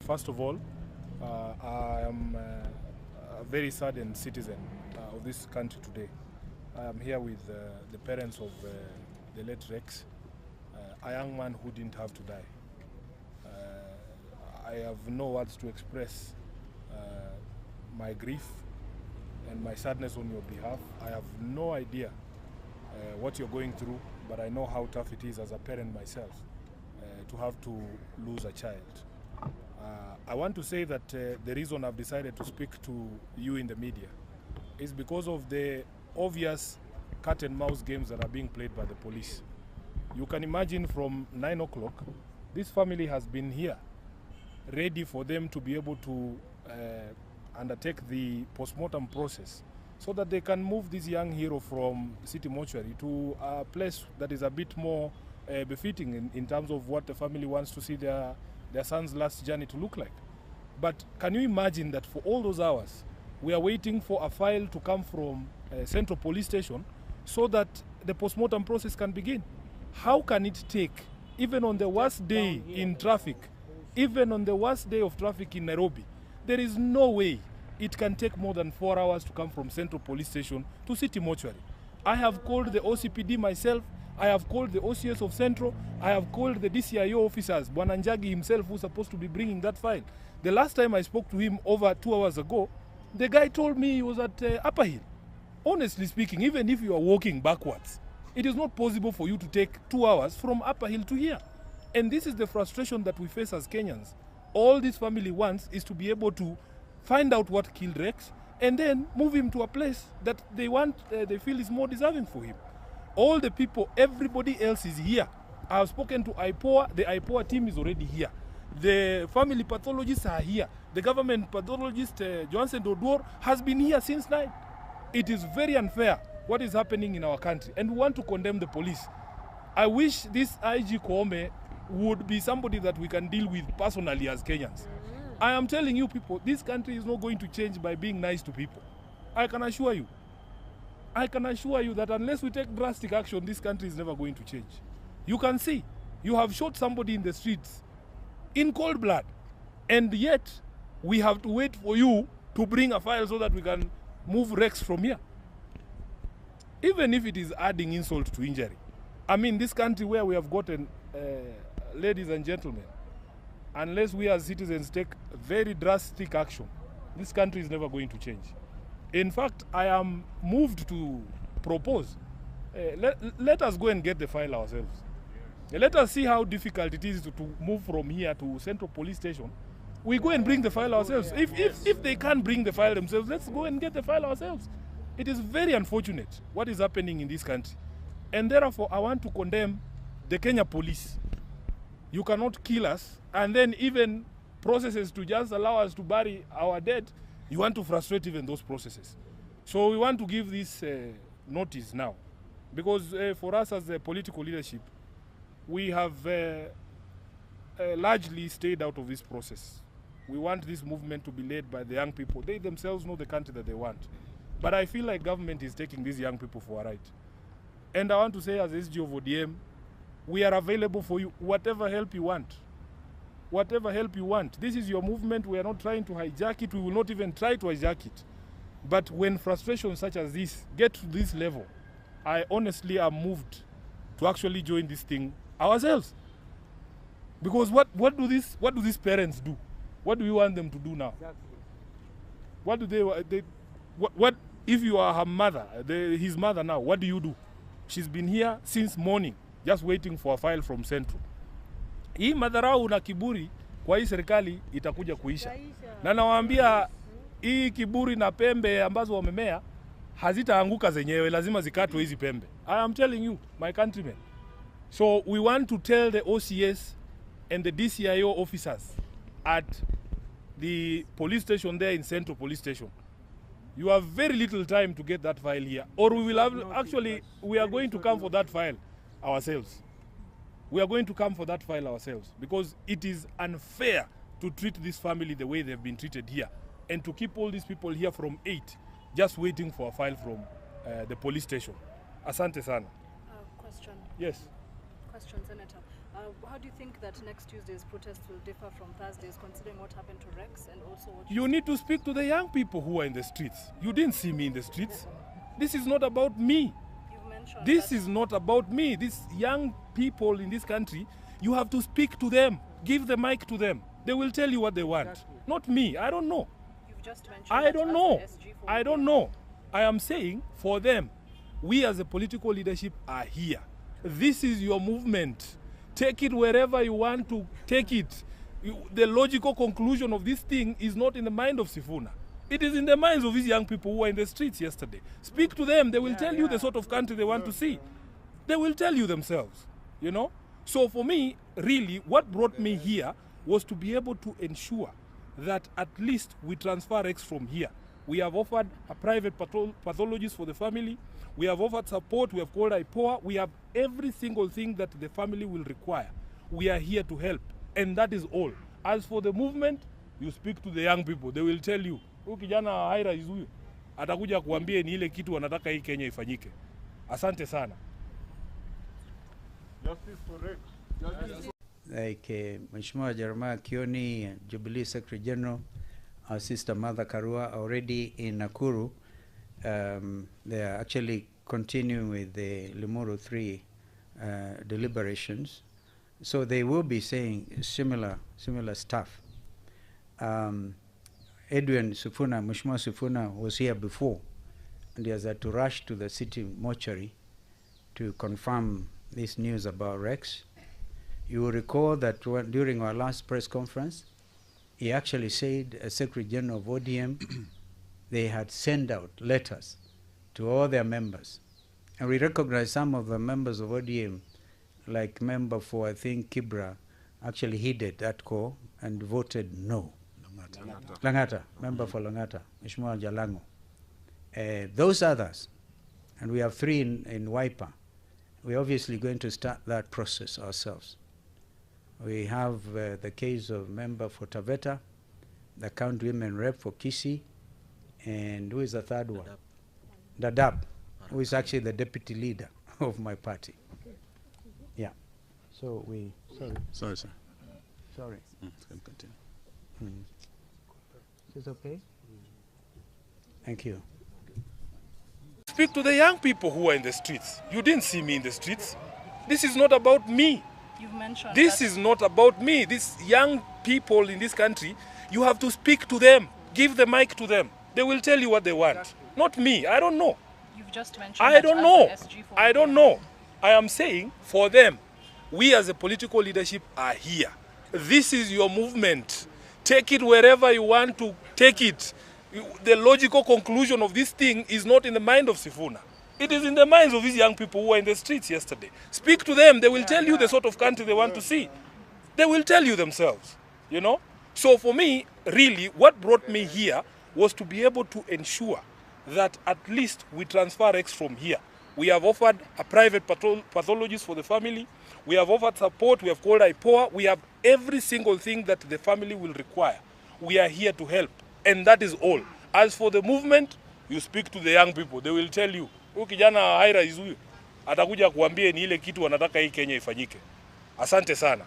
First of all, I am a very saddened citizen of this country today. I am here with the parents of the late Rex, a young man who didn't have to die. I have no words to express my grief and my sadness on your behalf. I have no idea what you're going through, but I know how tough it is as a parent myself to have to lose a child. I want to say that the reason I've decided to speak to you in the media is because of the obvious cat and mouse games that are being played by the police. You can imagine from 9 o'clock, this family has been here, ready for them to be able to undertake the postmortem process so that they can move this young hero from City Mortuary to a place that is a bit more befitting in terms of what the family wants to see their son's last journey to look like. But can you imagine that for all those hours, we are waiting for a file to come from Central Police Station so that the postmortem process can begin? How can it take, even on the worst day in traffic, even on the worst day of traffic in Nairobi, there is no way it can take more than 4 hours to come from Central Police Station to City Mortuary. I have called the OCPD myself, I have called the OCS of Central, I have called the DCIO officers, Bwana Njagi himself, who's supposed to be bringing that file. The last time I spoke to him over 2 hours ago, the guy told me he was at Upper Hill. Honestly speaking, even if you are walking backwards, it is not possible for you to take 2 hours from Upper Hill to here. And this is the frustration that we face as Kenyans. All this family wants is to be able to find out what killed Rex and then move him to a place that they feel is more deserving for him. All the people, everybody else is here. I have spoken to IPOA, the IPOA team is already here. The family pathologists are here. The government pathologist, Johnson Dodwar, has been here since 9. It is very unfair what is happening in our country, and we want to condemn the police. I wish this IG Koome would be somebody that we can deal with personally as Kenyans. I am telling you people, this country is not going to change by being nice to people. I can assure you. I can assure you that unless we take drastic action, this country is never going to change. You can see, you have shot somebody in the streets in cold blood, and yet we have to wait for you to bring a file so that we can move Rex from here. Even if it is adding insult to injury. I mean, this country where we have gotten, ladies and gentlemen, unless we as citizens take very drastic action, this country is never going to change. In fact, I am moved to propose, let us go and get the file ourselves. Let us see how difficult it is to move from here to Central Police Station. We go and bring the file ourselves. If they can't bring the file themselves, let's go and get the file ourselves. It is very unfortunate what is happening in this country. And therefore, I want to condemn the Kenya police. You cannot kill us, and then even processes to just allow us to bury our dead, you want to frustrate even those processes. So we want to give this notice now. Because for us as a political leadership, we have largely stayed out of this process. We want this movement to be led by the young people. They themselves know the country that they want. But I feel like government is taking these young people for a ride. And I want to say as SG of ODM, we are available for you, whatever help you want. Whatever help you want. This is your movement. We are not trying to hijack it. We will not even try to hijack it. But when frustrations such as this get to this level, I honestly am moved to actually join this thing ourselves. Because what do these parents do? What do we want them to do now? Exactly. What do what if you are her mother, his mother now, what do you do? She's been here since morning, just waiting for a file from Central. Hii madharau na kiburi kwa hii serikali itakuja kuisha. Na nawaambia hii kiburi na pembe ambazo wamemea hazitaanguka zenyewe, lazima zikatwe hizi pembe. I am telling you, my countrymen. So we want to tell the OCS and the DCIO officers at the police station there in Central Police Station. You have very little time to get that file here. Or we will have, actually, we are going to come for that file ourselves. We are going to come for that file ourselves because it is unfair to treat this family the way they've been treated here and to keep all these people here from 8 just waiting for a file from the police station. Asante sana. Question. Yes. Question, Senator. How do you think that next Tuesday's protest will differ from Thursday's, considering what happened to Rex and also what you need to speak to the young people who are in the streets. You didn't see me in the streets. This is not about me. you've mentioned? This is not about me. These young people in this country, you have to speak to them. Give the mic to them. They will tell you what they want. Not me. I don't know. You've just mentioned I that don't as know. the SG for I don't know. I am saying for them, we as a political leadership are here. This is your movement. Take it wherever you want to take it. The logical conclusion of this thing is not in the mind of Sifuna. It is in the minds of these young people who were in the streets yesterday. Speak to them. They will tell you the sort of country they want to see. They will tell you themselves, you know. So for me, really, what brought me here was to be able to ensure that at least we transfer Rex from here. We have offered a private pathologist for the family. We have offered support. We have called IPOA. We have every single thing that the family will require. We are here to help. And that is all. As for the movement, you speak to the young people. They will tell you, huyu kijana haira is huyu. Atakuja kuambia ni ile kitu wanataka hii Kenya ifanyike. Asante sana. Justice for Rex. Like Mheshimiwa Jeremiah Kioni, Jubilee Secretary General, our sister MADHARAU are already in Nakuru. They are actually continuing with the Limuru 3 deliberations. So they will be saying similar stuff. Edwin Sifuna, Mheshimiwa Sifuna was here before, and he has had to rush to the city mortuary to confirm this news about Rex. You will recall that during our last press conference, he actually said, as Secretary General of ODM, they had sent out letters to all their members. And we recognize some of the members of ODM, like member for, I think, KIBURI, actually heeded that call and voted no. Langata, member for Langata, Mheshimiwa Jalango. Those others, and we have 3 in Wiper, we're obviously going to start that process ourselves. We have the case of member for Taveta, the county women rep for Kisii, and who is the third one? Dadab, who is actually the deputy leader of my party. Yeah. So we, Sorry, sir. sorry. Continue. Is this okay? Thank you. Speak to the young people who are in the streets. You didn't see me in the streets. This is not about me. You've mentioned This is not about me. These young people in this country, you have to speak to them. Give the mic to them. They will tell you what they want. Not me. I don't know. You've just mentioned I that don't as know. the SG for I don't know. I am saying for them, we as a political leadership are here. This is your movement. Take it wherever you want to take it. The logical conclusion of this thing is not in the mind of Sifuna. It is in the minds of these young people who were in the streets yesterday. Speak to them. They will tell you the sort of country they want to see. They will tell you themselves, you know. So for me, really, what brought me here was to be able to ensure that at least we transfer Rex from here. We have offered a private pathologist for the family. We have offered support. We have called IPOA. We have every single thing that the family will require. We are here to help. And that is all. As for the movement, you speak to the young people. They will tell you, huyu kijana haira is huyu. Atakuja kuambia ni ile kitu wanataka hii Kenya ifanyike. Asante sana.